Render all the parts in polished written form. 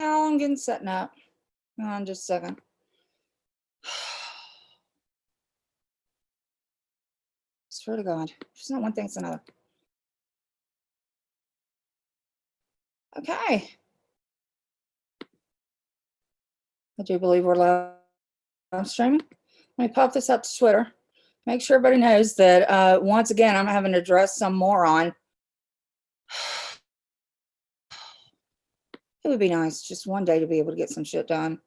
I'm getting setting up. Hang on just a second. Swear to God, it's not one thing, it's another. Okay. I do believe we're live streaming. Let me pop this up to Twitter. Make sure everybody knows that once again, I'm having to address some moron. It would be nice just one day to be able to get some shit done.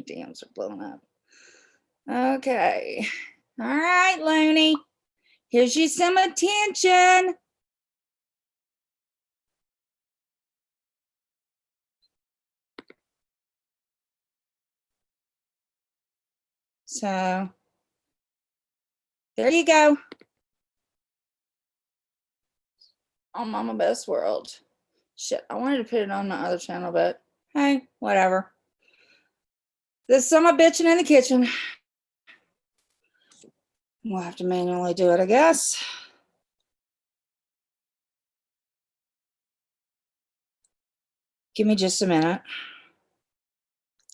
DMs are blowing up. Okay. All right, Looney. Here's you some attention. So, there you go. On Mama Best World. Shit, I wanted to put it on my other channel, but hey, whatever. There's some bitching in the kitchen. We'll have to manually do it, I guess. Give me just a minute.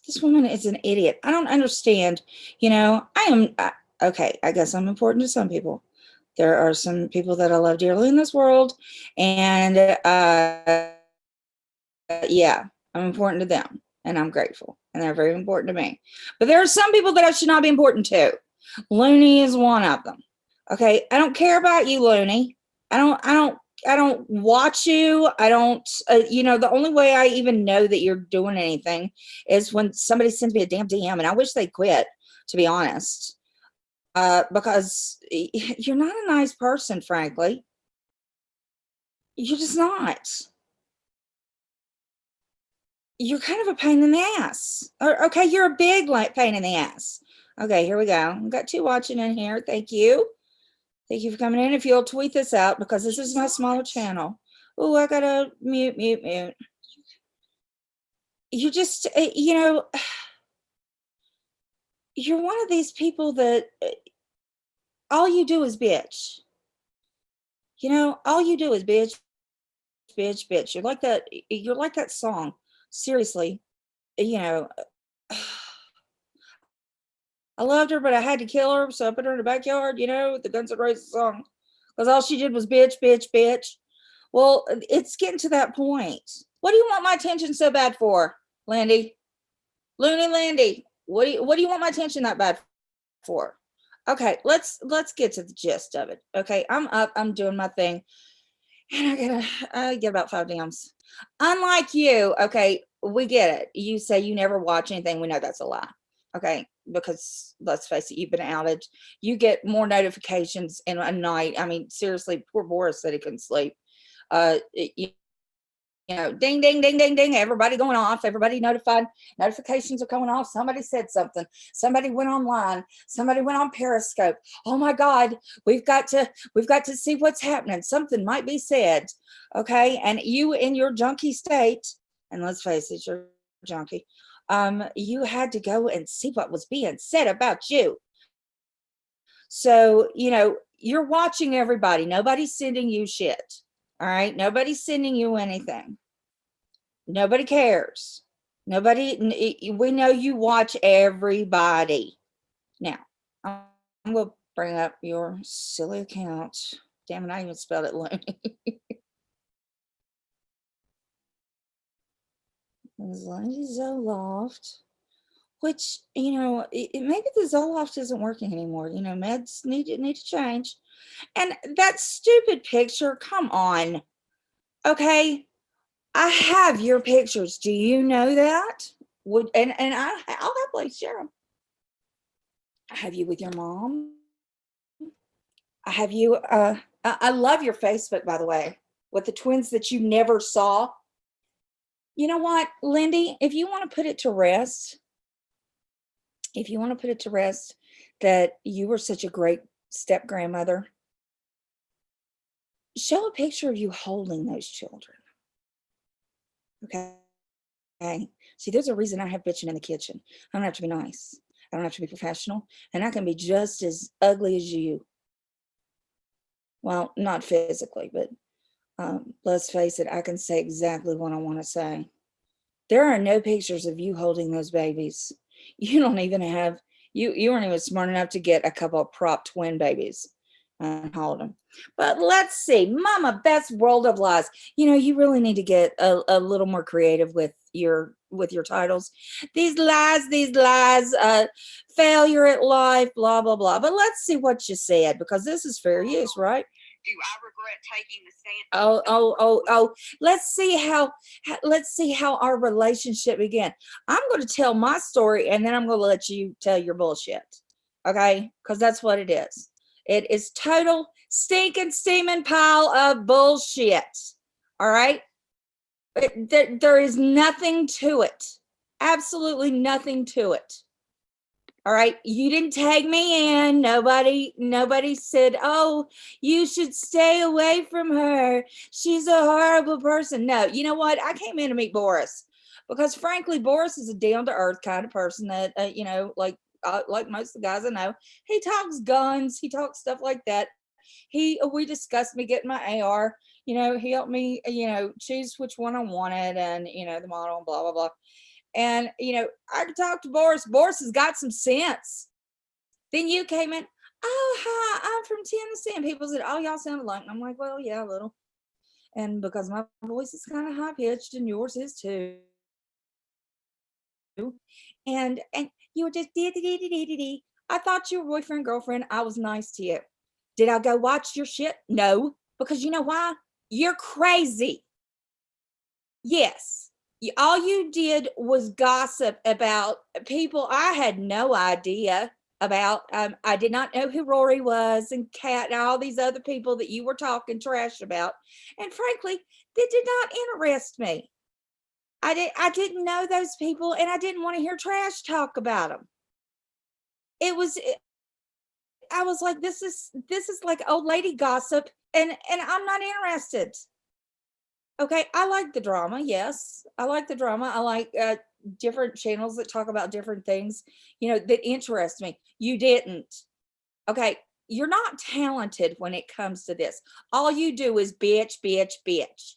This woman is an idiot. I don't understand. You know, okay, I guess I'm important to some people. There are some people that I love dearly in this world. And yeah, I'm important to them. And I'm grateful. And they're very important to me. But there are some people that I should not be important to. Looney is one of them. Okay, I don't care about you, Looney. I don't watch you. I don't, you know, the only way I even know that you're doing anything is when somebody sends me a damn DM, and I wish they'd quit, to be honest, because you're not a nice person, frankly. You're just not. You're kind of a pain in the ass. Or, okay, you're a big pain in the ass. Okay, here we go. We've got 2 watching in here. Thank you. Thank you for coming in. If you'll tweet this out, because this is my smaller channel. Oh, I gotta mute. You just, you know, you're one of these people that all you do is bitch. You know, all you do is bitch. You're like that song. Seriously, you know, I loved her, but I had to kill her, so I put her in the backyard, you know, the Guns N' Roses song. Because all she did was bitch. Well, it's getting to that point. What do you want my attention so bad for, Landy? Looney Landy, what do you want my attention that bad for? Okay, let's get to the gist of it. Okay, I'm up, I'm doing my thing, and I get about 5 DMs. Unlike you, okay, we get it. You say you never watch anything. We know that's a lie. Okay, because let's face it, you've been outed. You get more notifications in a night. I mean, seriously, poor Boris said he couldn't sleep. You know, ding, ding, ding, ding, ding, everybody going off, everybody notified, notifications are going off. Somebody said something. Somebody went online. Somebody went on Periscope. Oh my God, we've got to see what's happening. Something might be said. Okay. And you in your junkie state, and let's face it, you're junkie. You had to go and see what was being said about you. So, you know, you're watching everybody. Nobody's sending you shit. All right. Nobody's sending you anything. Nobody cares. Nobody, we know you watch everybody. Now, I'm going to bring up your silly account. Damn it, I even spelled it Looney. Lindsay Zoloft, which, you know, maybe the Zoloft isn't working anymore. You know, meds need to change. And that stupid picture, come on. Okay, I have your pictures. Do you know that? I'll happily share them. I have you with your mom. I have you. I love your Facebook, by the way, with the twins that you never saw. You know what, Lindy? If you want to put it to rest, that you were such a great step grandmother, show a picture of you holding those children. Okay. See, there's a reason I have bitching in the kitchen. I don't have to be nice. I don't have to be professional. And I can be just as ugly as you. Well, not physically, but let's face it, I can say exactly what I want to say. There are no pictures of you holding those babies. You don't even have, you weren't even smart enough to get a couple of prop twin babies and hold them. But let's see, Mama Beth's World of Lies. You really need to get a little more creative with your titles. These lies, failure at life, blah, blah, blah. But let's see what you said, because this is fair use, right? Do I regret taking the stand? Oh. Let's see how our relationship began. I'm going to tell my story, and then I'm going to let you tell your bullshit. Okay? Because that's what it is. It is total stinking steaming pile of bullshit. All right? There is nothing to it. Absolutely nothing to it. All right, you didn't tag me in. Nobody said, "Oh, you should stay away from her. She's a horrible person." No, you know what? I came in to meet Boris because, frankly, Boris is a down-to-earth kind of person that, like most of the guys I know. He talks guns. He talks stuff like that. We discussed me getting my AR. He helped me, choose which one I wanted and, the model and blah, blah, blah. And, I could talk to Boris. Boris has got some sense. Then you came in, "Oh, hi, I'm from Tennessee." And people said, "Oh, y'all sound alike." And I'm like, "Well, yeah, a little." And because my voice is kind of high pitched and yours is too. And you were just dee. I thought you were boyfriend, girlfriend. I was nice to you. Did I go watch your shit? No. Because you know why? You're crazy. Yes. All you did was gossip about people I had no idea about. I did not know who Rory was and Kat and all these other people that you were talking trash about. And frankly, that did not interest me. I didn't know those people, and I didn't want to hear trash talk about them. I was like, this is like old lady gossip, and I'm not interested. Okay, I like the drama. Yes, I like the drama. I like different channels that talk about different things, that interest me. You didn't. Okay, you're not talented when it comes to this. All you do is bitch, bitch, bitch.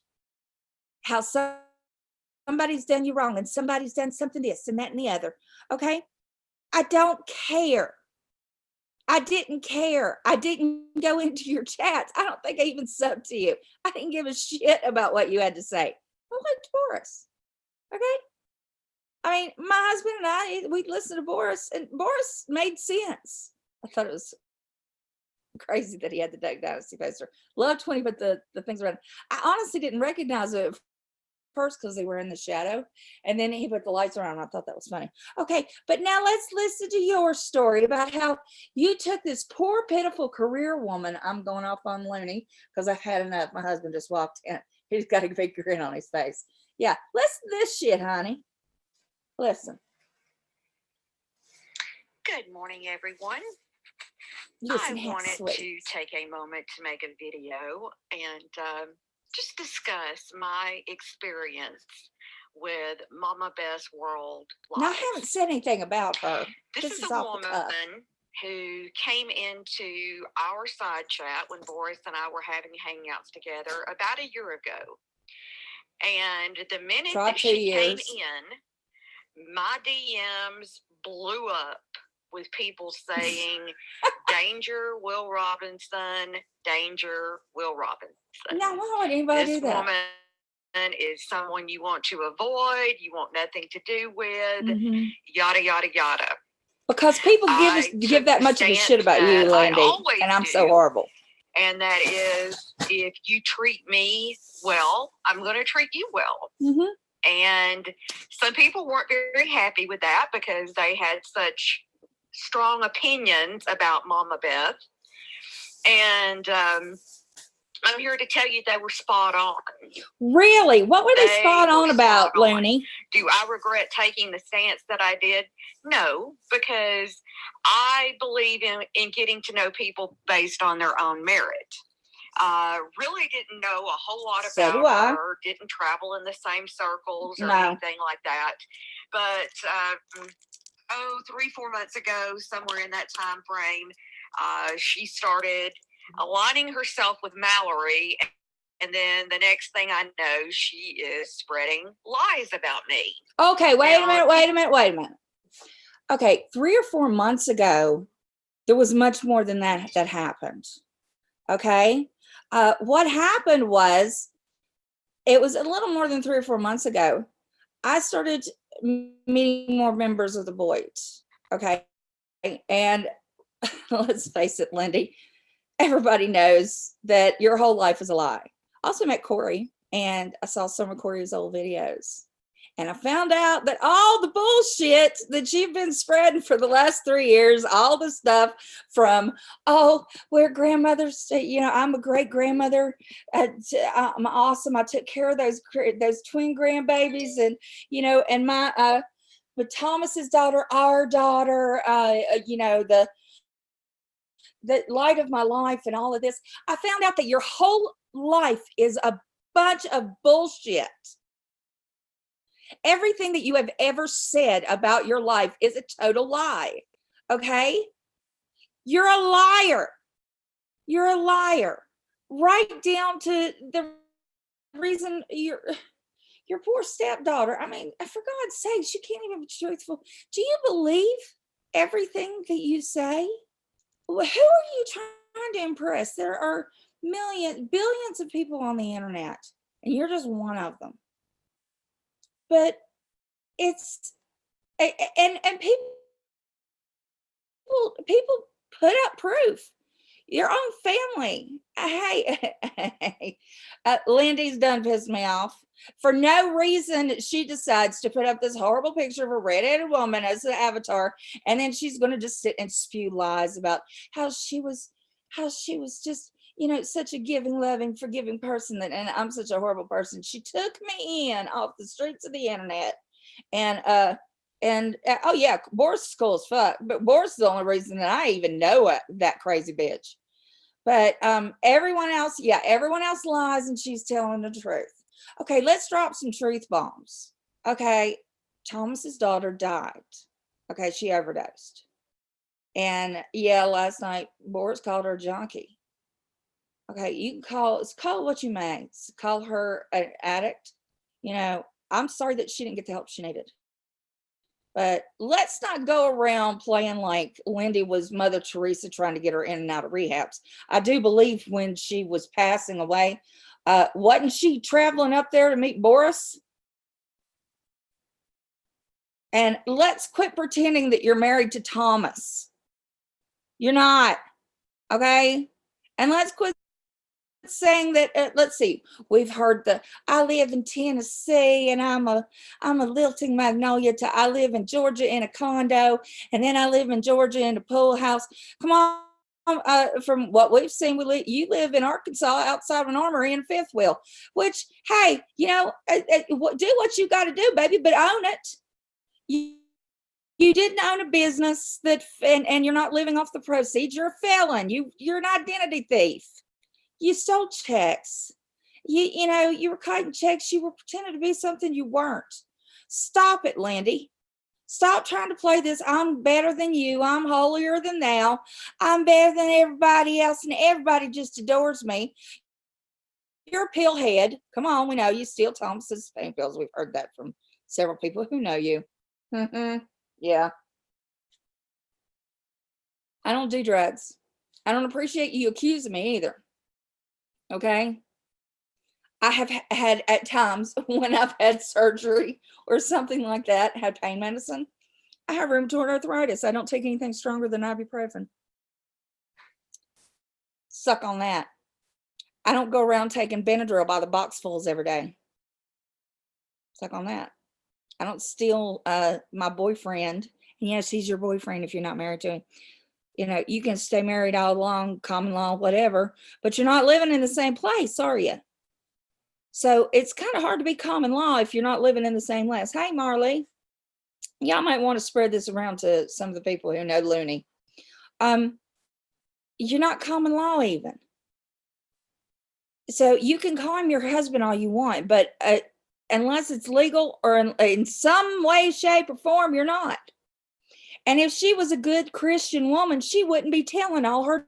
How somebody's done you wrong and somebody's done something this and that and the other. Okay, I don't care. I didn't care. I didn't go into your chats. I don't think I even subbed to you. I didn't give a shit about what you had to say. I liked Boris. Okay? I mean, my husband and I, we'd listen to Boris, and Boris made sense. I thought it was crazy that he had the Duck Dynasty poster. Loved when he put the things around. I honestly didn't recognize it first because they were in the shadow, and then he put the lights around. I thought that was funny. Okay, but now let's listen to your story about how you took this poor pitiful career woman. I'm going off on Looney because I've had enough. My husband just walked in. He's got a big grin on his face. Yeah, listen to this shit, honey. Listen. Good morning, everyone. I wanted to take a moment to make a video and just discuss my experience with Mama Beth's World Live. Now, I haven't said anything about her. This is a woman who came into our side chat when Boris and I were having hangouts together about a year ago. And the minute that she came in, my DMs blew up with people saying, "Danger, Will Robinson, danger, Will Robinson." Now, why would anybody do that? This woman is someone you want to avoid, you want nothing to do with, yada, yada, yada. Because people give that much of a shit about you, Lindy, and I'm so horrible. And that is, if you treat me well, I'm going to treat you well. And some people weren't very happy with that because they had such strong opinions about Mama Beth. And I'm here to tell you they were spot on. Really? What were they spot on about, Looney? Do I regret taking the stance that I did? No, because I believe in getting to know people based on their own merit. Really didn't know a whole lot So do about I. her, didn't travel in the same circles or No. anything like that. But 3-4 months ago, somewhere in that time frame, she started aligning herself with Mallory. And then the next thing I know, she is spreading lies about me. Okay, wait a minute. Okay, 3 or 4 months ago, there was much more than that happened. Okay? What happened was, it was a little more than 3 or 4 months ago. I started meeting more members of the Boys. Okay? And let's face it, Lindy, everybody knows that your whole life is a lie. I also met Corey, and I saw some of Corey's old videos. And I found out that all the bullshit that you've been spreading for the last 3 years, all the stuff from, oh, we're grandmothers, I'm a great grandmother. I'm awesome. I took care of those twin grandbabies, and, and my, but Thomas's daughter, our daughter, the light of my life and all of this. I found out that your whole life is a bunch of bullshit. Everything that you have ever said about your life is a total lie. Okay? You're a liar. You're a liar. Right down to the reason your poor stepdaughter. I mean, for God's sakes, you can't even be truthful. Do you believe everything that you say? Who are you trying to impress? There are billions of people on the internet, and you're just one of them. But it's, and people put up proof. Your own family. Hey, Lindy's done pissed me off. For no reason, she decides to put up this horrible picture of a red-headed woman as an avatar, and then she's going to just sit and spew lies about how she was just, such a giving, loving, forgiving person, and I'm such a horrible person. She took me in off the streets of the internet, and oh yeah, Boris is cool as fuck, but Boris is the only reason that I even know that crazy bitch. But everyone else lies, and she's telling the truth. Okay, let's drop some truth bombs. Okay, Thomas's daughter died. Okay, she overdosed. And yeah, last night Boris called her a junkie. Okay, you can call it what you may. Call her an addict. I'm sorry that she didn't get the help she needed. But let's not go around playing like Lindy was Mother Teresa trying to get her in and out of rehabs. I do believe when she was passing away, wasn't she traveling up there to meet Boris? And let's quit pretending that you're married to Thomas. You're not. Okay? And let's quit saying that, let's see, we've heard I live in Tennessee, and I'm a lilting magnolia, to I live in Georgia in a condo, and then I live in Georgia in a pool house. Come on. From what we've seen, you live in Arkansas outside of an armory in Fifth Wheel, which, hey, do what you got to do, baby, but own it. You didn't own a business and you're not living off the proceeds. You're a felon. You're an identity thief. You stole checks. You were kiting checks. You were pretending to be something you weren't. Stop it, Lindy. Stop trying to play this. I'm better than you. I'm holier than thou. I'm better than everybody else, and everybody just adores me. You're a pillhead. Come on, we know you steal Thomas's pain pills. We've heard that from several people who know you. Yeah. I don't do drugs. I don't appreciate you accusing me either. Okay? I have had at times when I've had surgery or something like that, had pain medicine. I have rheumatoid arthritis. I don't take anything stronger than ibuprofen. Suck on that. I don't go around taking Benadryl by the boxfuls every day. Suck on that. I don't steal my boyfriend. And yes, he's your boyfriend if you're not married to him. You can stay married all along, common law, whatever, but you're not living in the same place, are you? So it's kind of hard to be common law if you're not living in the same place. Hey, Marley, y'all might want to spread this around to some of the people who know Looney. You're not common law even. So you can call him your husband all you want, but unless it's legal or in some way, shape, or form, you're not. And if she was a good Christian woman, she wouldn't be telling all her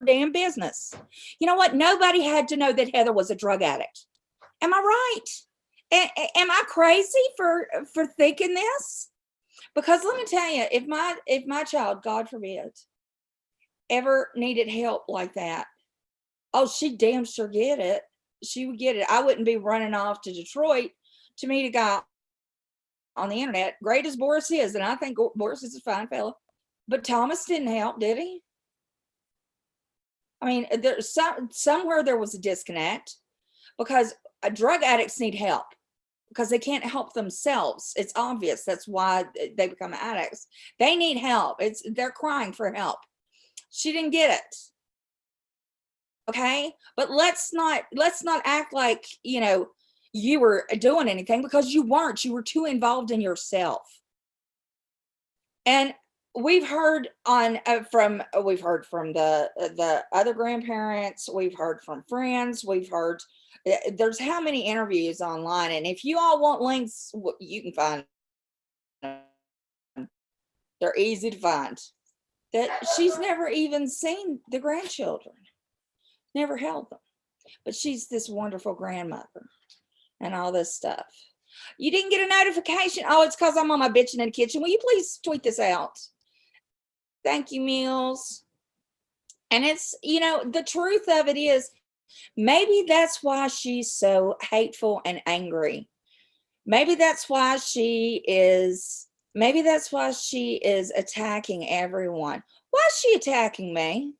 damn business. You know what? Nobody had to know that Heather was a drug addict. Am I right? Am I crazy for thinking this? Because let me tell you, if my child, God forbid, ever needed help like that, oh, she'd damn sure get it. She would get it. I wouldn't be running off to Detroit to meet a guy on the internet, great as Boris is, and I think Boris is a fine fellow, but Thomas didn't help, did he? I mean, there's somewhere there was a disconnect, because drug addicts need help because they can't help themselves. It's obvious. That's why they become addicts. They need help. They're crying for help. She didn't get it. Okay, but let's not act like you were doing anything, because you weren't. You were too involved in yourself. And we've heard from the other grandparents, we've heard from friends, we've heard there's how many interviews online, and if you all want links, you can find them. They're easy to find. That she's never even seen the grandchildren, never held them, but she's this wonderful grandmother and all this stuff. You didn't get a notification? Oh, it's because I'm on my bitching in the kitchen. Will you please tweet this out? Thank you, Meals. And it's, the truth of it is, maybe that's why she's so hateful and angry. Maybe that's why she is attacking everyone. Why is she attacking me?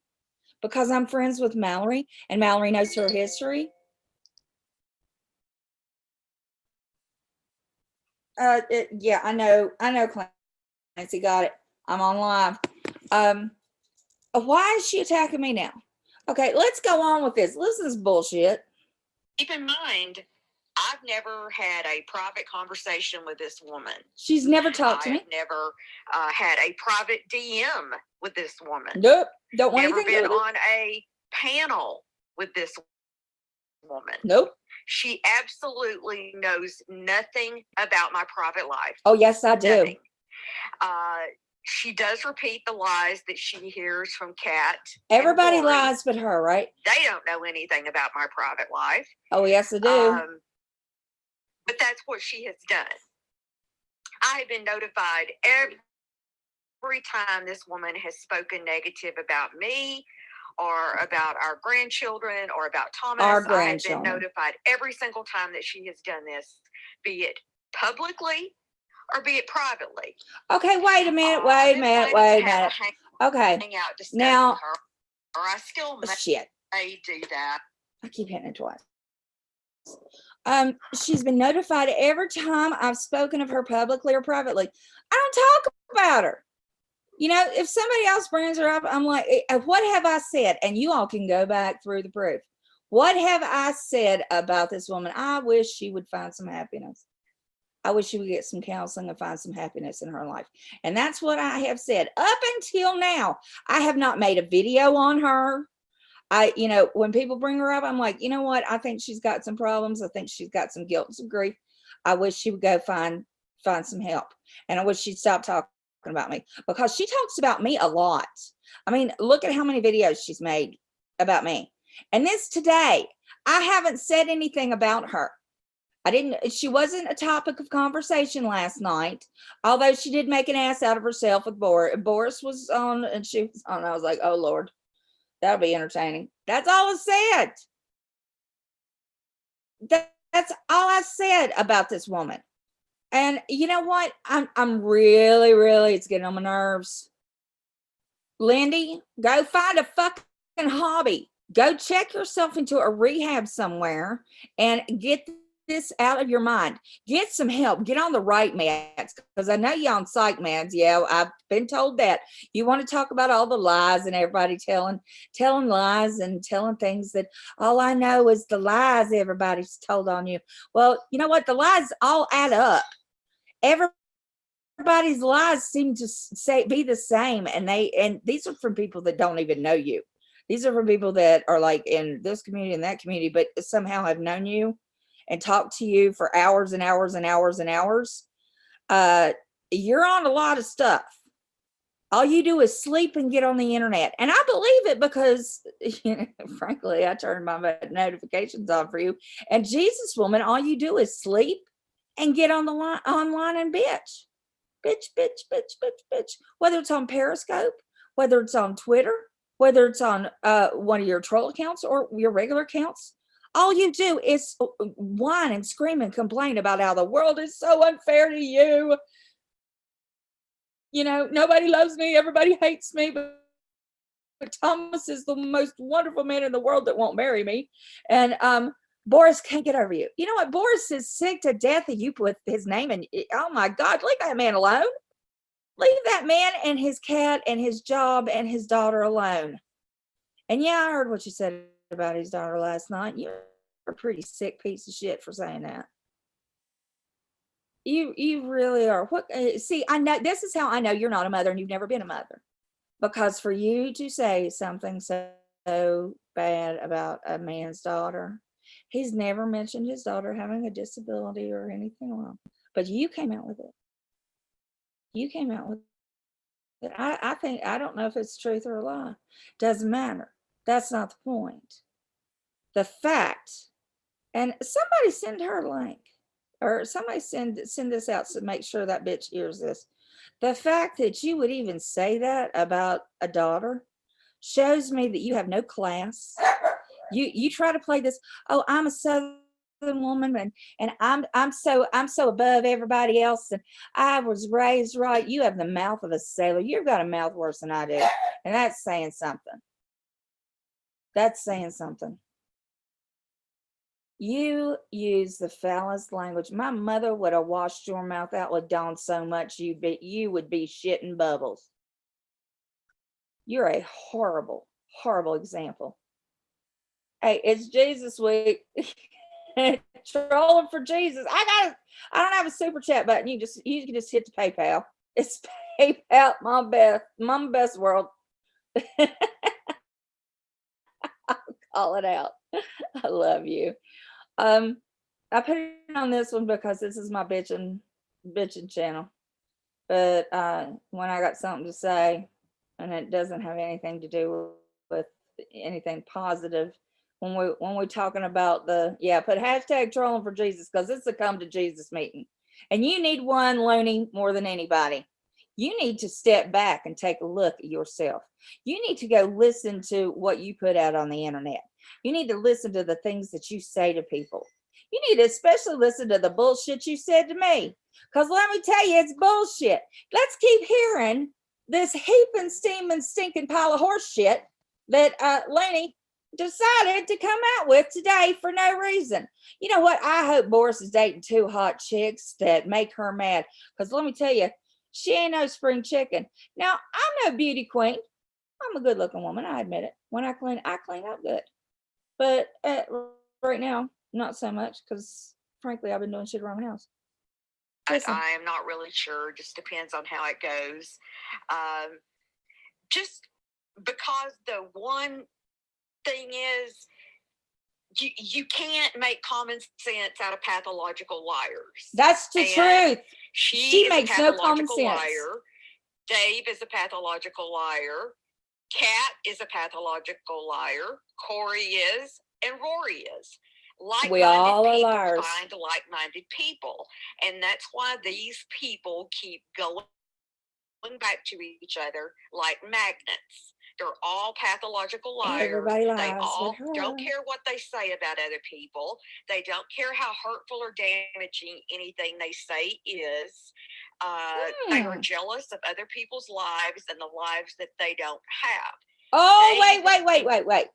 Because I'm friends with Mallory and Mallory knows her history. Yeah, I know, Clancy, got it. I'm on live. Why is she attacking me now? Okay, let's go on with this. This is bullshit. Keep in mind, I've never had a private conversation with this woman. She's never talked to me. I've never had a private DM with this woman. Nope. Don't want never anything been on a panel with this woman. Nope. She absolutely knows nothing about my private life. Oh, yes, I do. Nothing. She does repeat the lies that she hears from Kat. Everybody lies but her, right? They don't know anything about my private life. Oh, yes, they do. But that's what she has done. I have been notified every time this woman has spoken negative about me or about our grandchildren or about Thomas. Our I have grandchildren. been notified every single time that she has done this, be it publicly or be it privately. Okay, wait a minute. Okay. Hang out now, with her, or I still may do that. I keep hitting it twice. She's been notified every time I've spoken of her publicly or privately. I don't talk about her. If somebody else brings her up, I'm like, what have I said? And you all can go back through the proof. What have I said about this woman? I wish she would find some happiness. I wish she would get some counseling and find some happiness in her life. And that's what I have said up until now. I have not made a video on her. When people bring her up, I'm like, you know what? I think she's got some problems. I think she's got some guilt and some grief. I wish she would go find some help. And I wish she'd stop talking about me, because she talks about me a lot. I mean, look at how many videos she's made about me. And this today, I haven't said anything about her. She wasn't a topic of conversation last night, although she did make an ass out of herself with Boris. Boris was on and she was on. I was like, oh Lord, that'll be entertaining. That's all I said. That's all I said about this woman. And you know what? I'm really, really, it's getting on my nerves. Lindy, go find a fucking hobby. Go check yourself into a rehab somewhere and get this out of your mind. Get some help. Get on the right meds, because I know you're on psych meds. Yeah, I've been told that. You want to talk about all the lies and everybody telling lies and telling things that all I know is the lies everybody's told on you. Well, you know what? The lies all add up. Everybody's lies seem to be the same, and these are from people that don't even know you. These are for people that are like in this community and that community, but somehow have known you and talked to you for hours and hours and hours and hours. You're on a lot of stuff. All you do is sleep and get on the internet. And I believe it because, frankly, I turned my notifications on for you. And Jesus, woman, all you do is sleep and get on the line, online and bitch. Bitch, bitch, bitch, bitch, bitch. Whether it's on Periscope, whether it's on Twitter, whether it's on one of your troll accounts or your regular accounts, all you do is whine and scream and complain about how the world is so unfair to you. Nobody loves me, everybody hates me, but Thomas is the most wonderful man in the world that won't marry me. And Boris can't get over you. You know what? Boris is sick to death of you with his name. And oh my God, leave that man alone. Leave that man and his cat and his job and his daughter alone. And yeah, I heard what you said about his daughter last night. You're a pretty sick piece of shit for saying that. You really are. What? See, I know this is how I know you're not a mother and you've never been a mother, because for you to say something so bad about a man's daughter, he's never mentioned his daughter having a disability or anything wrong, but you came out with it. You came out with it. I think, I don't know if it's truth or a lie. Doesn't matter. That's not the point. The fact, and somebody send her a link. Or somebody send this out to make sure that bitch hears this. The fact that you would even say that about a daughter shows me that you have no class. You try to play this, oh, I'm a Southern woman and I'm so above everybody else and I was raised right. You have the mouth of a sailor. You've got a mouth worse than I do. And that's saying something. That's saying something. You use the foulest language. My mother would have washed your mouth out with Dawn so much you would be shitting bubbles. You're a horrible, horrible example. Hey, it's Jesus week. Trolling for Jesus. I don't have a super chat button. You can just hit the PayPal. It's PayPal, my best world. I'll call it out. I love you. I put it on this one because this is my bitching channel. But when I got something to say, and it doesn't have anything to do with anything positive, when we're talking about put hashtag trolling for Jesus, because it's a come to Jesus meeting. And you need one, Looney, more than anybody. You need to step back and take a look at yourself. You need to go listen to what you put out on the internet. You need to listen to the things that you say to people. You need to especially listen to the bullshit you said to me. Because let me tell you, it's bullshit. Let's keep hearing this heaping, steaming, stinking pile of horse shit that Looney decided to come out with today for no reason. You know what? I hope Boris is dating two hot chicks that make her mad. Because let me tell you, she ain't no spring chicken. Now, I'm no beauty queen. I'm a good looking woman. I admit it. When I clean up good. But right now, not so much, because frankly, I've been doing shit around the house. I am not really sure. Just depends on how it goes. Just because the one thing is, you can't make common sense out of pathological liars. That's the truth. She makes no common sense. Liar. Dave is a pathological liar. Kat is a pathological liar. Corey is, and Rory is. We all are liars. Find like-minded people, and that's why these people keep going back to each other like magnets. They're all pathological liars. Everybody lies. They all don't care what they say about other people. They don't care how hurtful or damaging anything they say is. They are jealous of other people's lives and the lives that they don't have. Oh, wait.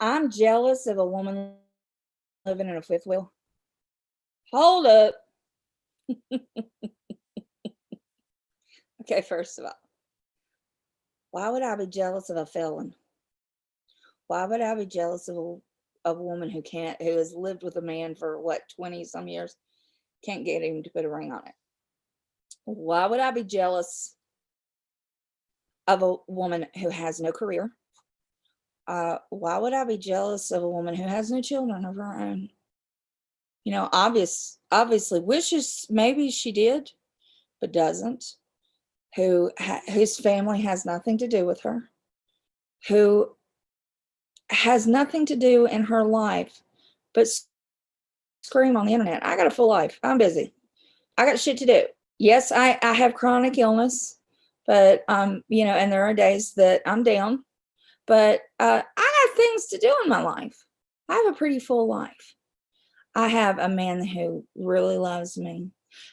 I'm jealous of a woman living in a fifth wheel. Hold up. Okay, first of all, why would I be jealous of a felon? Why would I be jealous of a woman who has lived with a man for 20 some years, can't get him to put a ring on it? Why would I be jealous of a woman who has no career? Why would I be jealous of a woman who has no children of her own? Obviously wishes maybe she did, but doesn't. Whose family has nothing to do with her, who has nothing to do in her life but scream on the internet. I got a full life. I'm busy. I got shit to do. Yes, I have chronic illness, but and there are days that I'm down, but I got things to do in my life. I have a pretty full life. I have a man who really loves me,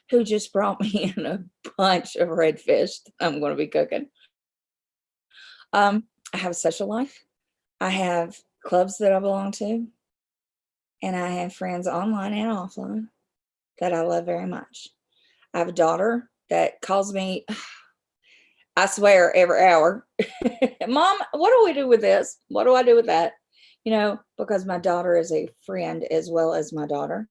who just brought me in a bunch of redfish that I'm going to be cooking. I have a social life. I have clubs that I belong to, and I have friends online and offline that I love very much. I have a daughter that calls me, I swear, every hour, Mom, what do we do with this? What do I do with that? Because my daughter is a friend as well as my daughter.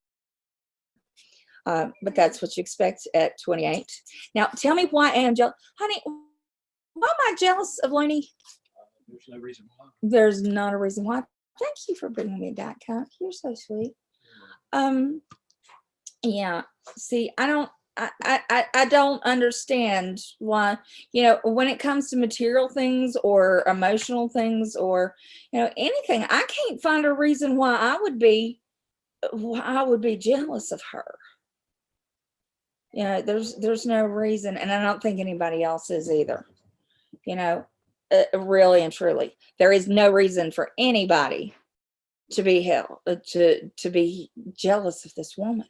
But that's what you expect at 28. Now, tell me why I am jealous. Honey, why am I jealous of Looney? There's no reason why. There's not a reason why. Thank you for bringing me a Diet Coke. You're so sweet. Yeah. See, I don't understand why, when it comes to material things or emotional things or, anything, I can't find a reason why I would be jealous of her. There's no reason, and I don't think anybody else is either. Really and truly, there is no reason for anybody to be to be jealous of this woman.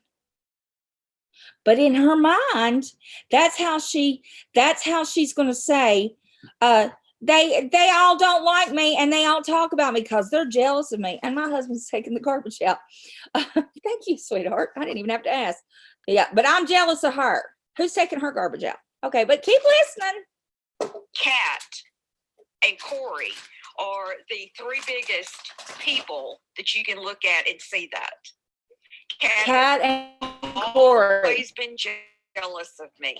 But in her mind, that's how she's going to say, they all don't like me and they all talk about me because they're jealous of me. And my husband's taking the garbage out. Thank you, sweetheart. I didn't even have to ask. Yeah, but I'm jealous of her. Who's taking her garbage out? Okay, but keep listening. Kat and Corey are the three biggest people that you can look at and see that. Kat and Corey always been jealous of me.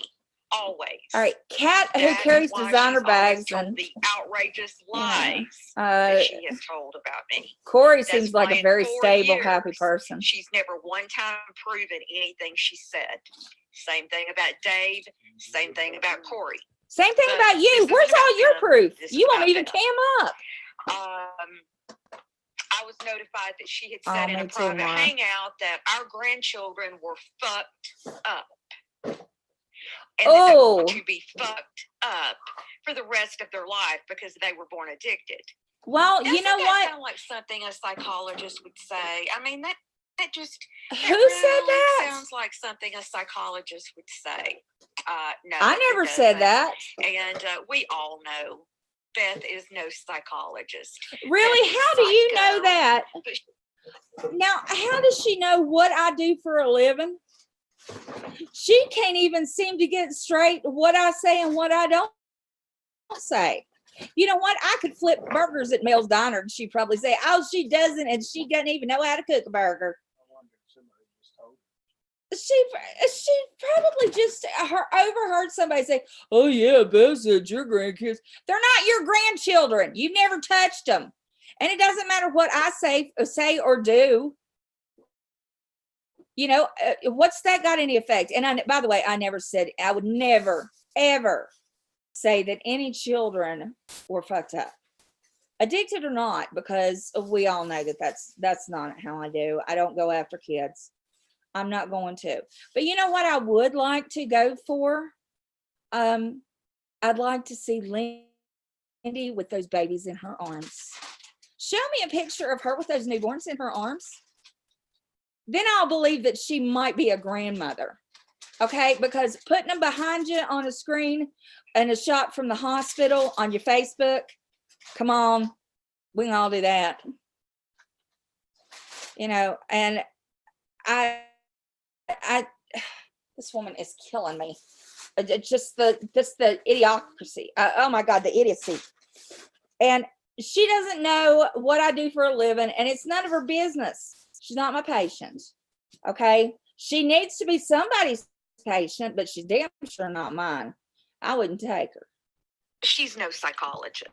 Always. All right, Kat, who carries designer bags and the outrageous lies that she has told about me. Corey seems like a very stable, happy person. She's never one time proven anything she said. Same thing about Dave. Same thing about Corey. Same thing about you. Where's all your proof? You won't even cam up. I was notified that she had said in a private hangout that our grandchildren were fucked up. And that they were going to be fucked up for the rest of their life because they were born addicted. Well, you know what? Sound like something a psychologist would say. I mean, that just who said that? Sounds like something a psychologist would say. No, I never said that. And we all know Beth is no psychologist. Really? How do you know that? Now, how does she know what I do for a living? She can't even seem to get straight what I say and what I don't say. You know what? I could flip burgers at Mel's Diner and she'd probably say, oh, she doesn't, and she doesn't even know how to cook a burger. She probably just overheard somebody say, oh yeah, Beth said your grandkids. They're not your grandchildren. You've never touched them. And it doesn't matter what I say or do. What's that got any effect? And by the way, I would never, ever say that any children were fucked up, addicted or not, because we all know that that's not how I do. I don't go after kids. I'm not going to. But you know what I would like to go for? I'd like to see Lindy with those babies in her arms. Show me a picture of her with those newborns in her arms. Then I'll believe that she might be a grandmother. Okay? Because putting them behind you on a screen and a shot from the hospital on your Facebook, come on, we can all do that. And this woman is killing me. Just the idiocracy. Oh my God, the idiocy. And she doesn't know what I do for a living, and it's none of her business. She's not my patient. Okay? She needs to be somebody's patient, but she's damn sure not mine. I wouldn't take her. She's no psychologist.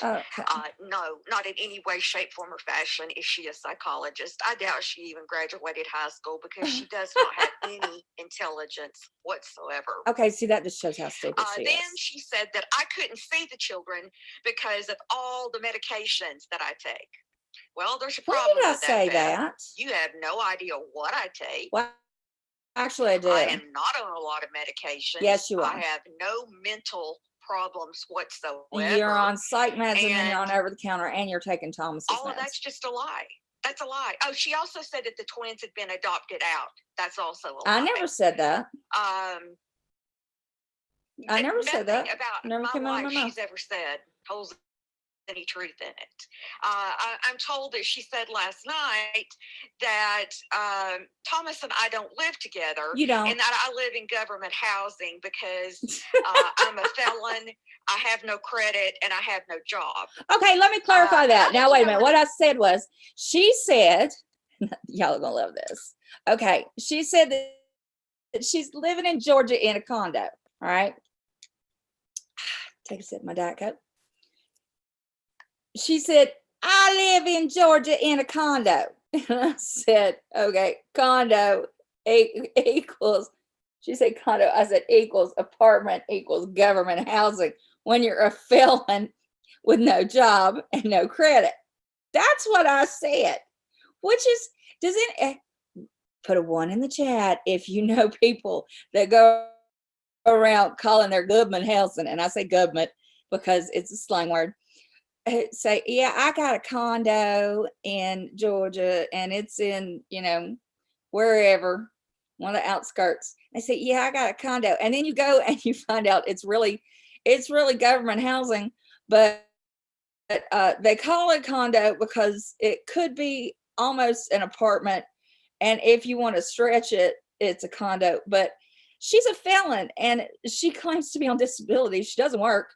Okay. No, not in any way, shape, form, or fashion is she a psychologist. I doubt she even graduated high school because she does not have any intelligence whatsoever. Okay, see, that just shows how stupid she Then is. she said that I couldn't see the children because of all the medications that I take. Well, there's a When problem did I with say Beth. that? You have no idea what I take. Well, actually, I do. I am not on a lot of medications. Yes, you are. I have no mental problems whatsoever. You're on psych meds, and then you're on over the counter, and you're taking Thomas's all meds. of that's just a lie. That's a lie. Oh, she also said that the twins had been adopted out. That's also a lie. I never said that. I never said that. About never my came out of life my mouth. she's ever said holds any truth in it. I'm told that she said last night that Thomas and I don't live together. You don't. And that I live in government housing because I'm a felon, I have no credit, and I have no job. Okay, let me clarify that. Now, wait a minute. What I said was, she said, y'all are going to love this. Okay, she said that she's living in Georgia in a condo. All right. Take a sip of my Diet Coke. She said, I live in Georgia in a condo. And I said, okay, condo equals, she said condo. I said equals apartment equals government housing when you're a felon with no job and no credit. That's what I said, which is, doesn't put a 1 in the chat if you know people that go around calling their government housing, and I say government because it's a slang word. Say, yeah, I got a condo in Georgia and it's in, wherever, one of the outskirts. They say, yeah, I got a condo. And then you go and you find out it's really government housing, but they call it condo because it could be almost an apartment. And if you want to stretch it, it's a condo. But she's a felon and she claims to be on disability. She doesn't work.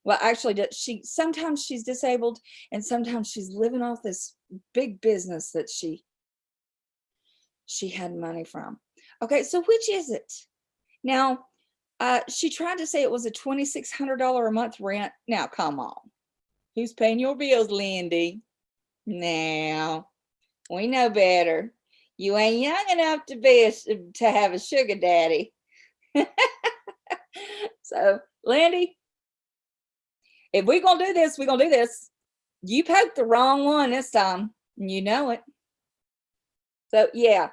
Well, actually, sometimes she's disabled and sometimes she's living off this big business that she had money from. Okay, so which is it? Now, she tried to say it was a $2,600 a month rent. Now, come on. Who's paying your bills, Lindy? Now, we know better. You ain't young enough to have a sugar daddy. So, Lindy, if we're going to do this, we're going to do this. You poked the wrong one this time. You know it. So, yeah.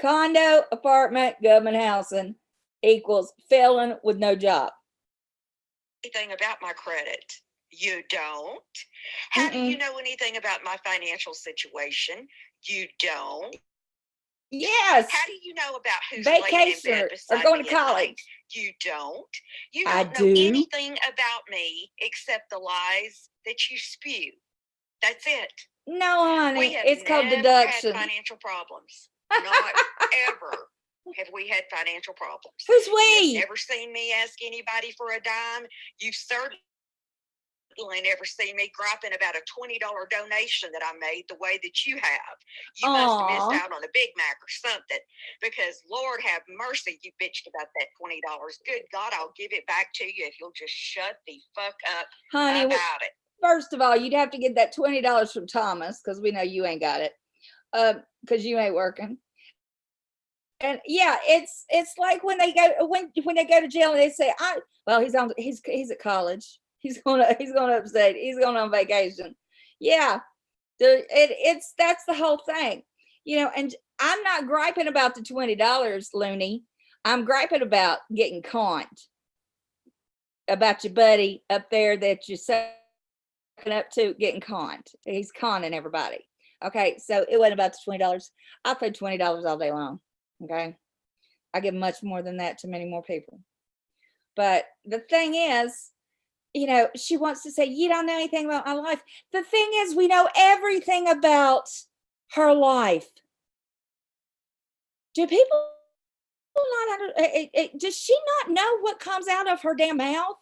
Condo, apartment, government housing equals felon with no job. Anything about my credit? You don't. How do you know anything about my financial situation? You don't. Yes. How do you know about who's vacation laying in bed beside or going me to college? At night? You don't. You don't know anything about me except the lies that you spew. That's it. No, honey, it's called deduction. Had financial problems. Not ever have we had financial problems. Who's we? You've never seen me ask anybody for a dime. You've certainly never seen me griping about a $20 donation that I made the way that you have. You must have missed out on a Big Mac or something, because Lord have mercy, you bitched about that $20. Good God, I'll give it back to you if you'll just shut the fuck up, honey, about it. First of all, you'd have to get that $20 from Thomas, because we know you ain't got it, because you ain't working. And yeah, it's like when they go to jail and they say, he's at college. He's going upstate. He's going on vacation. Yeah, that's the whole thing, And I'm not griping about the $20, Looney. I'm griping about getting conned, about your buddy up there that you're sucking up to getting conned. He's conning everybody. Okay, so it wasn't about the $20. I paid $20 all day long. Okay, I give much more than that to many more people. But the thing is, she wants to say, you don't know anything about my life. The thing is, we know everything about her life. Do people not does she not know what comes out of her damn mouth?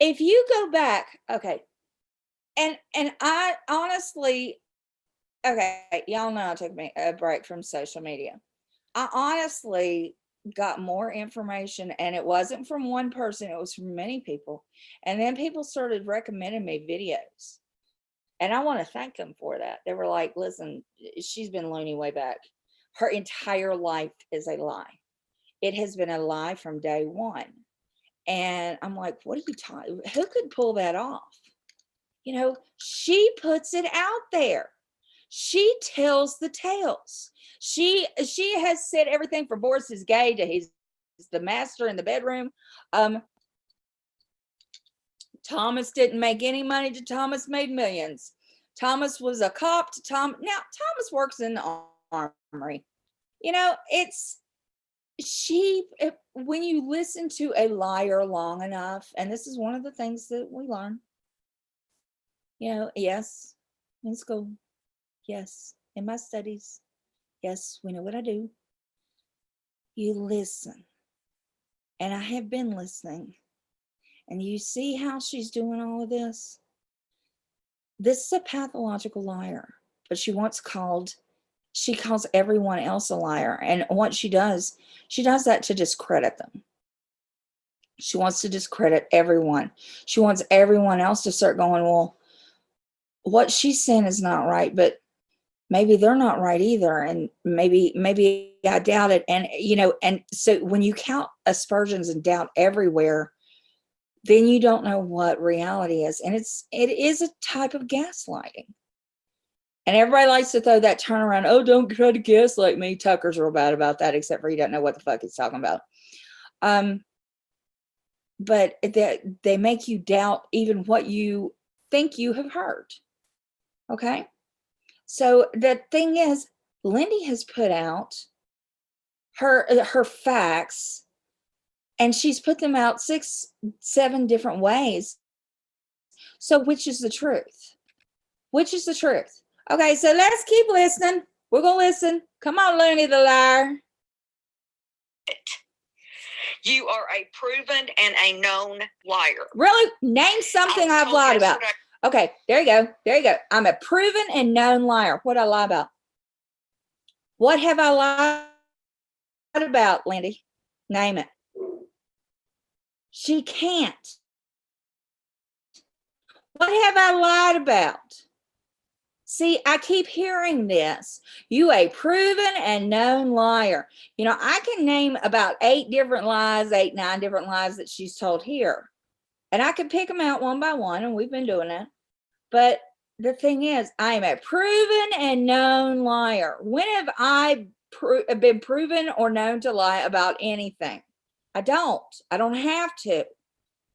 If you go back, okay, and I honestly, okay, y'all know I took a break from social media. I honestly got more information, and it wasn't from one person, it was from many people. And then people started recommending me videos. And I want to thank them for that. They were like, listen, she's been loony way back. Her entire life is a lie. It has been a lie from day one. And I'm like, what are you talking? Who could pull that off? You know, she puts it out there. She tells the tales. She has said everything from Boris is gay to he's the master in the bedroom. Thomas didn't make any money to Thomas made millions. Thomas was a cop to Tom. Now Thomas works in the armory. You know, when you listen to a liar long enough, and this is one of the things that we learn, you know, yes, in school, yes, in my studies, yes, we know what I do. You listen. And I have been listening. And you see how she's doing all of this? This is a pathological liar, but she calls everyone else a liar. And what she does that to discredit them. She wants to discredit everyone. She wants everyone else to start going, well, what she's saying is not right, but maybe they're not right either. And maybe I doubt it. And, you know, and so when you count aspersions and doubt everywhere, then you don't know what reality is. And it is a type of gaslighting. And everybody likes to throw that turnaround, oh, don't try to gaslight me. Tucker's real bad about that, except for he doesn't know what the fuck he's talking about. But they make you doubt even what you think you have heard. Okay? So the thing is, Lindy has put out her facts, and she's put them out 6-7 different ways. So which is the truth? Which is the truth? Okay, so let's keep listening. We're going to listen. Come on, Looney the liar. You are a proven and a known liar. Really? Name something I've lied about. Okay, there you go. There you go. I'm a proven and known liar. What did I lie about? What have I lied about, Lindy? Name it. She can't. What have I lied about? See, I keep hearing this. You a proven and known liar. You know, I can name about 8, 9 different lies that she's told here. And I can pick them out one by one, and we've been doing that. But the thing is, I am a proven and known liar. When have I been proven or known to lie about anything? I don't have to.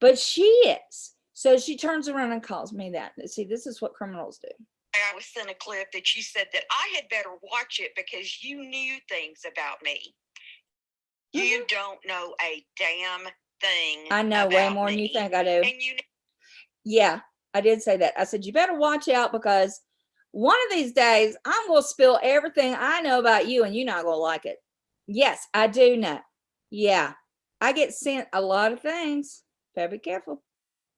But she is. So she turns around and calls me that. See, this is what criminals do. I was sent a clip that you said that I had better watch it because you knew things about me. Mm-hmm. You don't know a damn thing. I know way more than you think I do. And yeah, I did say that. I said, you better watch out because one of these days I'm going to spill everything I know about you and you're not going to like it. Yes, I do know. Yeah, I get sent a lot of things. Better be careful.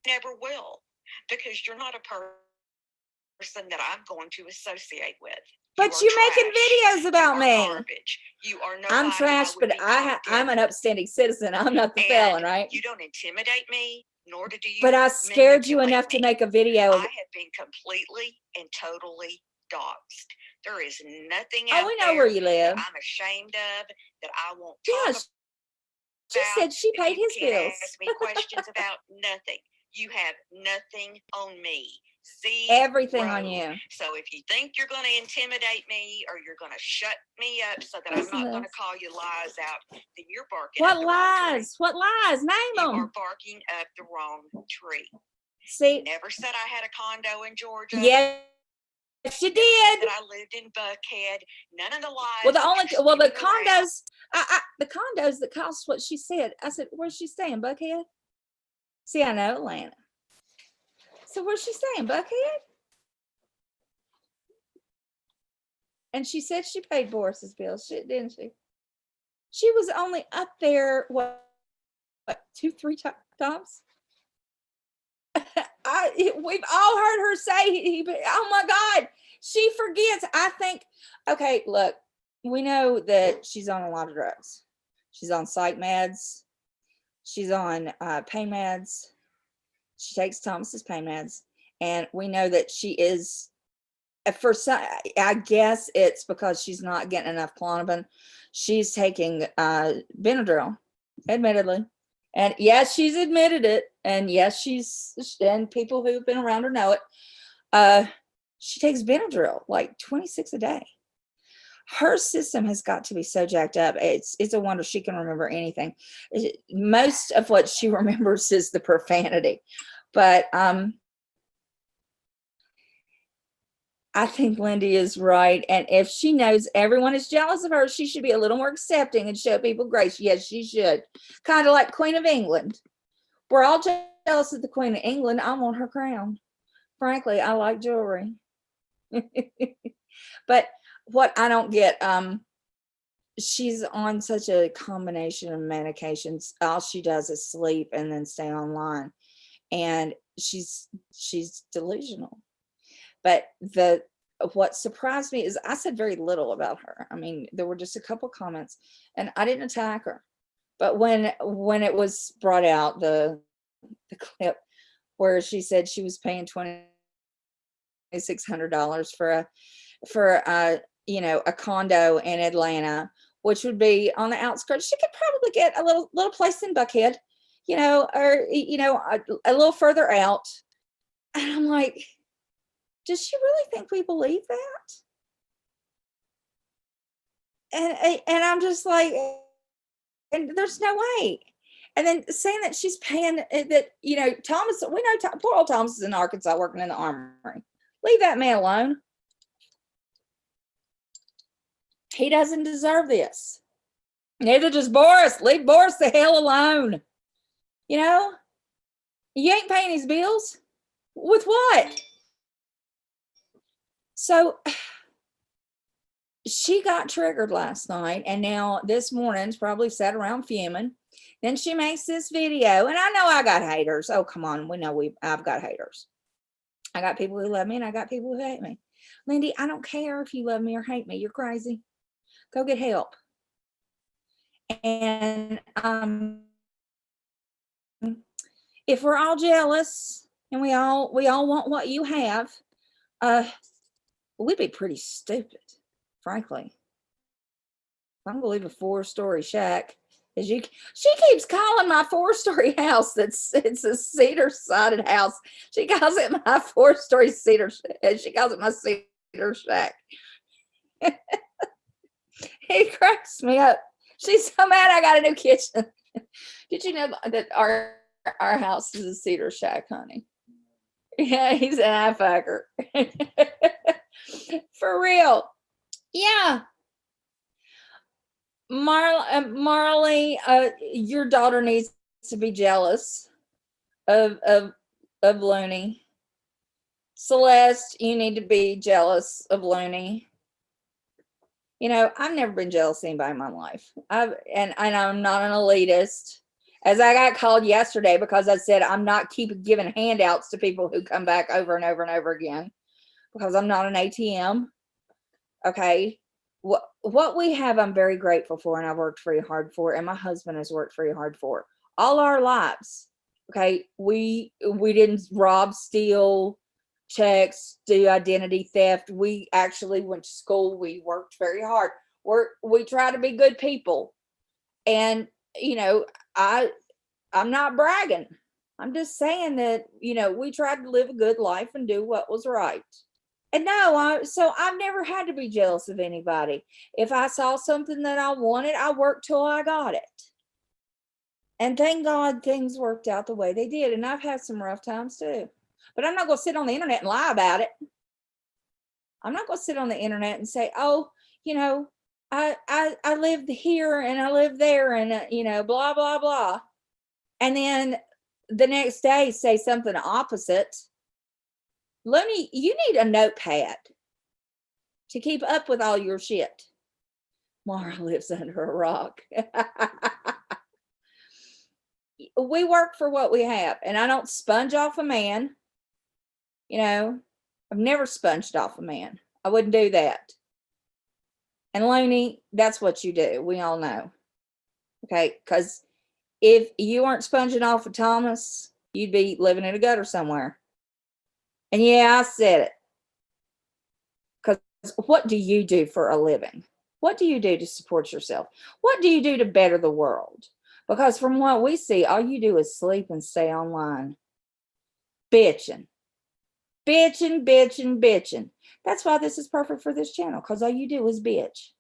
Never will, because you're not a person that I'm going to associate with. But you're making videos about me. Garbage. You are no. I'm trash, but I'm an upstanding citizen. I'm not the felon, right? You don't intimidate me, nor do you. But I scared you enough to make a video. I have been completely and totally doxxed. There is nothing out we know where you live. I'm ashamed of that I won't talk about. She said she paid his bills. Ask me questions about nothing. You have nothing on me. Everything on you. So if you think you're going to intimidate me or you're going to shut me up so that I'm not going to call you lies out, then you're barking up the wrong tree. What lies? Name them. You are barking up the wrong tree. See, never said I had a condo in Georgia. Yes, you did. That I lived in Buckhead. None of the lies. The condos. The condos that cost what she said. I said, where's she staying? Buckhead. See, I know Atlanta. So where's she staying? Buckhead? And she said she paid Boris's bills, didn't she? She was only up there, what 2-3 times? We've all heard her say, oh my God, she forgets. I think, okay, look, we know that she's on a lot of drugs. She's on psych meds. She's on pain meds. She takes Thomas's pain meds. And we know that she is, for some, I guess it's because she's not getting enough Klonopin. She's taking Benadryl, admittedly. And yes, she's admitted it. And yes, and people who've been around her know it. She takes Benadryl, like 26 a day. Her system has got to be so jacked up. It's a wonder she can remember anything. Most of what she remembers is the profanity. But I think Lindy is right. And if she knows everyone is jealous of her, she should be a little more accepting and show people grace. Yes, she should. Kind of like Queen of England. We're all jealous of the Queen of England. I want her crown. Frankly, I like jewelry. But what I don't get, she's on such a combination of medications. All she does is sleep and then stay online. And she's delusional. But what surprised me is I said very little about her. I mean, there were just a couple comments and I didn't attack her. But when it was brought out, the clip where she said she was paying $2,600 for a condo in Atlanta, which would be on the outskirts, she could probably get a little place in Buckhead, or a little further out. And I'm like, does she really think we believe that? And I'm just like, and there's no way. And then saying that she's paying that, Thomas, we know poor old Thomas is in Arkansas working in the armory. Leave that man alone. He doesn't deserve this. Neither does Boris. Leave Boris the hell alone. You ain't paying his bills. With what? So she got triggered last night, and now this morning's probably sat around fuming. Then she makes this video, and I know I got haters. Oh, come on. We know I've got haters. I got people who love me, and I got people who hate me. Lindy, I don't care if you love me or hate me. You're crazy. Go get help. And if we're all jealous and we all want what you have, we'd be pretty stupid, frankly. I'm gonna leave a 4-story shack. She keeps calling my 4-story house it's a cedar sided house. She calls it my 4-story cedar. She calls it my cedar shack. It cracks me up. She's so mad I got a new kitchen. Did you know that our house is a cedar shack, honey? Yeah, he's an eye fucker. For real. Yeah. Marley, your daughter needs to be jealous of Looney. Celeste, you need to be jealous of Looney. I've never been jealous of anybody in my life. And I'm not an elitist, as I got called yesterday because I said I'm not giving handouts to people who come back over and over and over again, because I'm not an ATM. Okay. What we have, I'm very grateful for, and I've worked very hard for, and my husband has worked very hard for all our lives. Okay. We didn't rob, steal, checks, do identity theft. We actually went to school. We worked very hard. We try to be good people. And, I'm not bragging. I'm just saying that, we tried to live a good life and do what was right. And no, so I've never had to be jealous of anybody. If I saw something that I wanted, I worked till I got it. And thank God things worked out the way they did. And I've had some rough times too. But I'm not going to sit on the internet and lie about it. I'm not going to sit on the internet and say, oh, I lived here and I lived there and, blah, blah, blah. And then the next day say something opposite. Looney, you need a notepad to keep up with all your shit. Mara lives under a rock. We work for what we have, and I don't sponge off a man. I've never sponged off a man. I wouldn't do that. And Looney, that's what you do. We all know. Okay, because if you weren't sponging off of Thomas, you'd be living in a gutter somewhere. And yeah, I said it. Because what do you do for a living? What do you do to support yourself? What do you do to better the world? Because from what we see, all you do is sleep and stay online. Bitching. Bitching, bitching, bitching. That's why this is perfect for this channel, because all you do is bitch.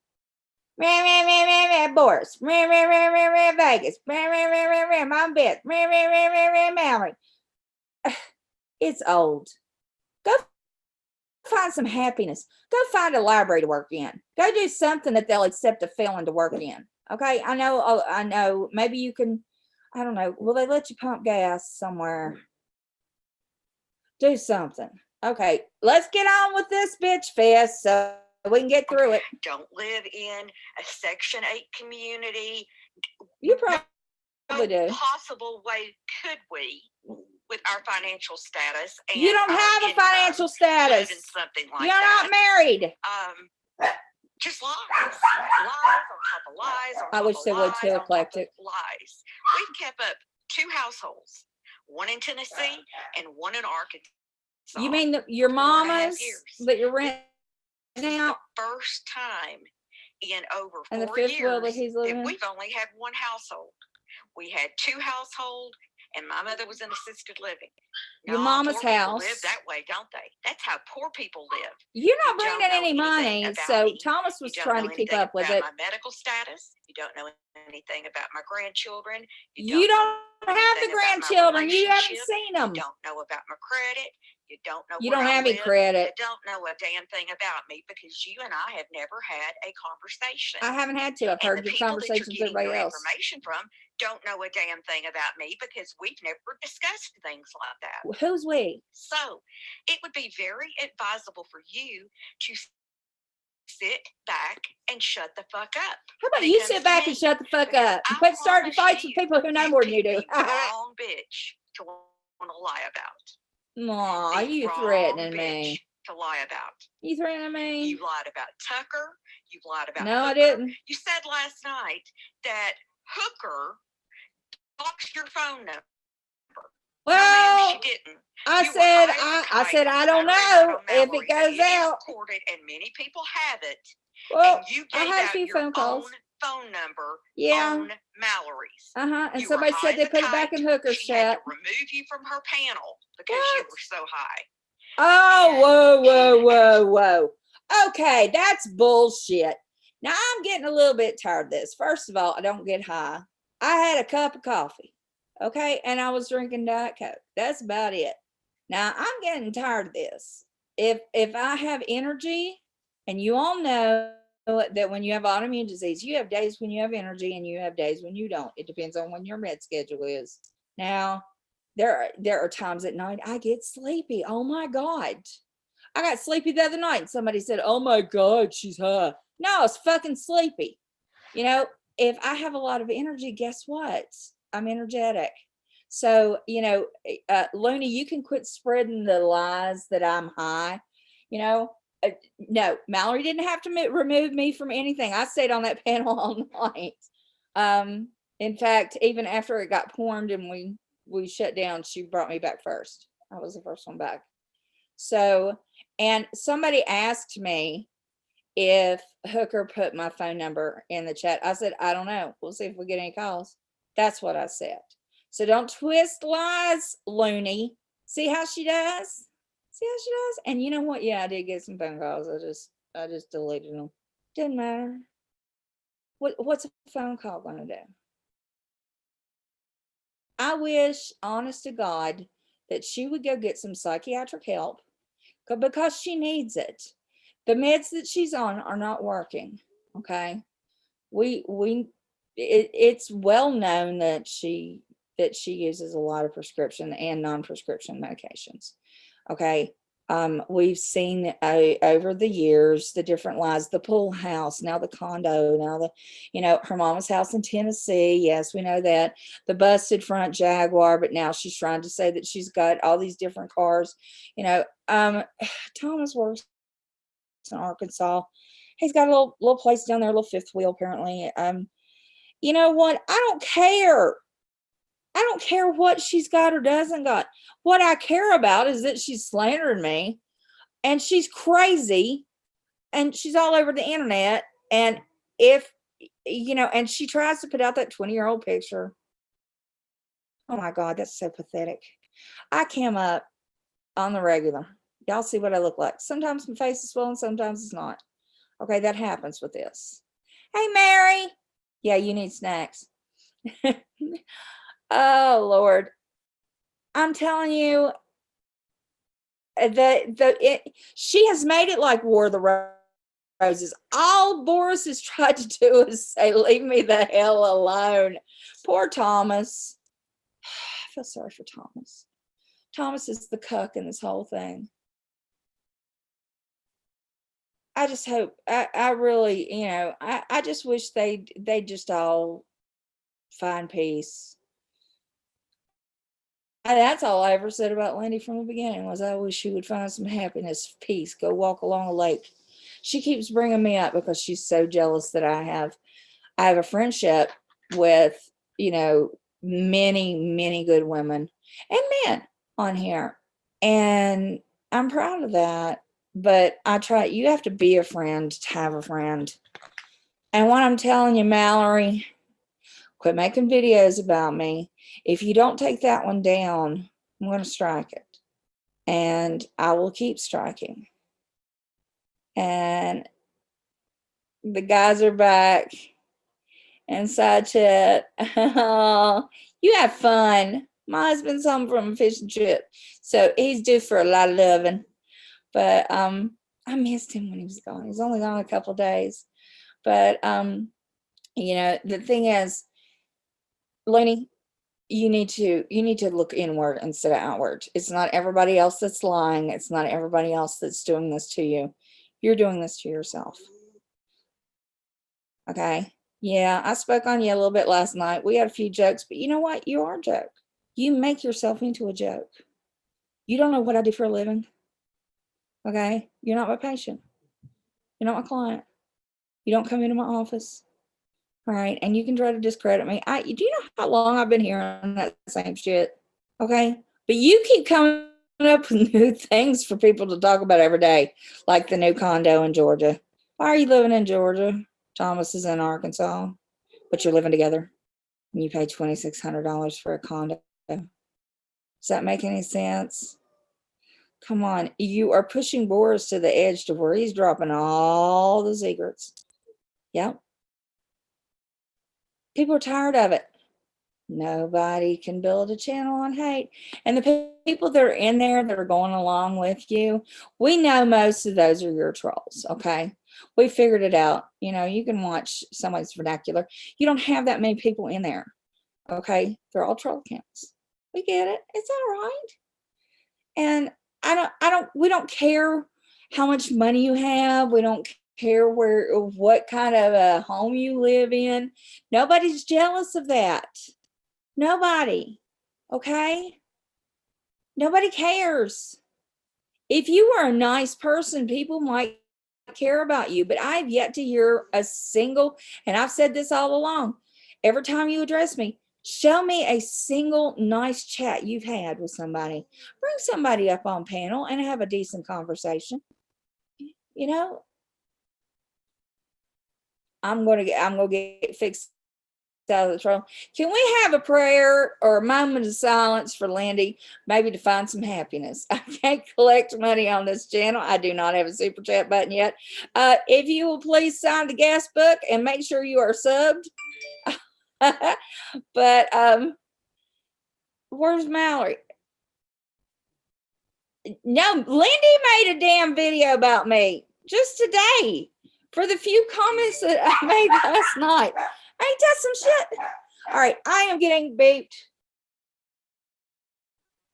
Boris. Vegas. Mom bitch. Mallory. It's old. Go find some happiness. Go find a library to work in. Go do something that they'll accept a felon to work in. Okay, I know. Maybe you can, I don't know. Will they let you pump gas somewhere? Do something. Okay, let's get on with this bitch fest so we can get through it. Don't live in a Section 8 community. You probably do. Possible way could we, with our financial status? And you don't have a financial status. Something like You're not married. Just lies on top of lies. I wish they would too, eclectic. Lies. We've kept up 2 households, one in Tennessee and one in Arkansas. You mean your mama's that you're renting out? First time in over 4 years and the fifth wheel that he's living in? We've only had 1 household. We had 2 households, and my mother was in assisted living. Your mama's house live that way, don't they? That's how poor people live. You're not bringing any money, so Thomas was trying to keep up with it. My medical status. You don't know anything about my grandchildren. You don't have the grandchildren. You haven't seen them. You don't know about my credit. You don't know. You don't have any credit. You don't know a damn thing about me because you and I have never had a conversation. I haven't had to. I've heard your conversations with everybody else. Information from don't know a damn thing about me because we've never discussed things like that. Who's we? So it would be very advisable for you to sit back and shut the fuck up. How about you sit back and shut the fuck up? Quit starting fights with people who know more than you do. Wrong bitch to want to lie about. Aw, you threatening me. To lie about. You threatening me? You lied about Tucker. You lied about No, Hooker. I didn't. You said last night that Hooker blocks your phone number. Well, no, she didn't. I said I don't know if it goes out. Recorded, and many people have it. Well, and you I gave had a out few your phone calls. Own phone number Yeah. on Mallory's. And you somebody said they put it back in Hooker's she had chat. to remove you from her panel because you were so high. Oh, whoa. Okay, that's bullshit. Now I'm getting a little bit tired of this. First of all, I don't get high. I had a cup of coffee, okay, and I was drinking Diet Coke. That's about it. Now I'm getting tired of this. If I have energy, and you all know that when you have autoimmune disease, you have days when you have energy and you have days when you don't. It depends on when your med schedule is. Now, there are times at night I get sleepy. Oh my God. I got sleepy the other night and somebody said, oh my God, she's high. No, I was fucking sleepy. You know, if I have a lot of energy, guess what? I'm energetic. So, you know, Looney, you can quit spreading the lies that I'm high. You know, no, Mallory didn't have to remove me from anything. I stayed on that panel all night. In fact, even after it got porned and we shut down, she brought me back first. I was the first one back. So, and somebody asked me if Hooker put my phone number in the chat. I said, I don't know. We'll see if we get any calls. That's what I said. So don't twist lies, Looney. See how she does? See how she does? And you know what? Yeah, I did get some phone calls. I just deleted them. Didn't matter. What's a phone call gonna do? I wish, honest to God, that she would go get some psychiatric help because she needs it. The meds that she's on are not working. Okay. It's well known that she uses a lot of prescription and non-prescription medications. Okay. We've seen over the years the different lies, the pool house, now the condo, now the, you know, her mama's house in Tennessee. Yes, we know that. The busted front Jaguar, but now she's trying to say that she's got all these different cars. You know, Thomas works in Arkansas. He's got a little place down there, a little fifth wheel apparently. You know what? I don't care. I don't care what she's got or doesn't got. What I care about is that she's slandering me and she's crazy and she's all over the internet. And if, and she tries to put out that 20-year-old picture. Oh my God, that's so pathetic. I came up on the regular. Y'all see what I look like. Sometimes my face is swollen, sometimes it's not. Okay, that happens with this. Hey, Mary. Yeah, you need snacks. Oh, Lord. I'm telling you, she has made it like War of the Roses. All Boris has tried to do is say, leave me the hell alone. Poor Thomas. I feel sorry for Thomas. Thomas is the cuck in this whole thing. I just hope, I really, I just wish they just all find peace. That's all I ever said about Lindy from the beginning was I wish she would find some happiness, peace, go walk along a lake. She keeps bringing me up because she's so jealous that I have a friendship with, many good women and men on here. And I'm proud of that. But you have to be a friend to have a friend. And what I'm telling you, Mallory, quit making videos about me. If you don't take that one down, I'm going to strike it. And I will keep striking. And the guys are back. And side chat. Oh, you have fun. My husband's home from a fishing trip. So he's due for a lot of loving. But I missed him when he was gone. He's only gone a couple of days. But the thing is, Looney, you need to look inward instead of outward. It's not everybody else that's lying. It's not everybody else that's doing this to you. You're doing this to yourself. Okay? Yeah, I spoke on you a little bit last night. We had a few jokes, but you know what? You are a joke. You make yourself into a joke. You don't know what I do for a living. Okay? You're not my patient. You're not my client. You don't come into my office. All right? And you can try to discredit me. Do you know how long I've been hearing that same shit? Okay? But you keep coming up with new things for people to talk about every day, like the new condo in Georgia. Why are you living in Georgia? Thomas is in Arkansas, but you're living together and you pay $2,600 for a condo. Does that make any sense? Come on. You are pushing Boris to the edge to where he's dropping all the secrets. Yep. People are tired of it. Nobody can build a channel on hate. And the people that are in there that are going along with you, we know most of those are your trolls, okay? We figured it out. You can watch somebody's vernacular. You don't have that many people in there, okay? They're all troll accounts. We get it. It's all right. And we don't care how much money you have. We don't care what kind of a home you live in. Nobody's jealous of that. Nobody. Okay? Nobody cares. If you are a nice person, people might care about you, but I've yet to hear a single, and I've said this all along, every time you address me, show me a single nice chat you've had with somebody. Bring somebody up on panel and have a decent conversation. I'm gonna get fixed out of the troll. Can we have a prayer or a moment of silence for Lindy, maybe to find some happiness? I can't collect money on this channel. I do not have a super chat button yet. If you will please sign the gas book and make sure you are subbed. But where's Mallory? No, Lindy made a damn video about me just today for the few comments that I made last night. Ain't that some shit? All right, I am getting beeped.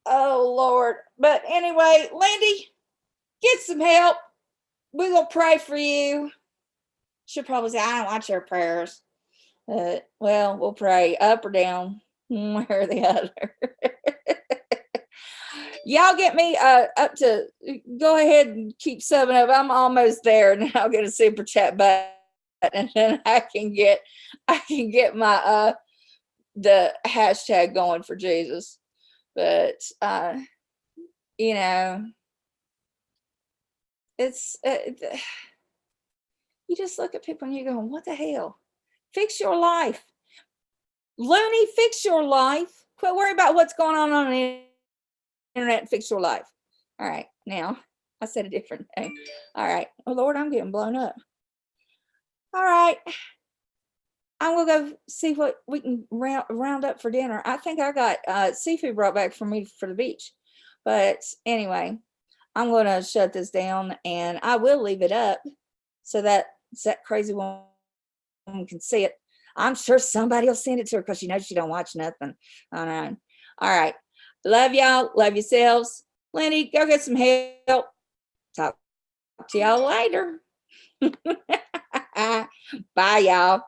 Oh, Lord. But anyway, Lindy, get some help. We're going to pray for you. She'll probably say, I don't want your prayers. Well, we'll pray up or down, one or the other. Y'all get me up to, go ahead and keep subbing up. I'm almost there, and I'll get a super chat button. and then I can get my the hashtag going for Jesus. But you know, it's you just look at people and you go, what the hell? Fix your life. Loony, fix your life. Quit worrying about what's going on the internet and fix your life. All right, now I said a different thing. All right. Oh Lord, I'm getting blown up. All right. I'm gonna go see what we can round up for dinner. I think I got seafood brought back for me for the beach. But anyway, I'm gonna shut this down and I will leave it up so that crazy woman can see it. I'm sure somebody will send it to her because she knows she don't watch nothing on her own. All right. Love y'all. Love yourselves. Lenny, go get some help. Talk to y'all later. Bye, y'all.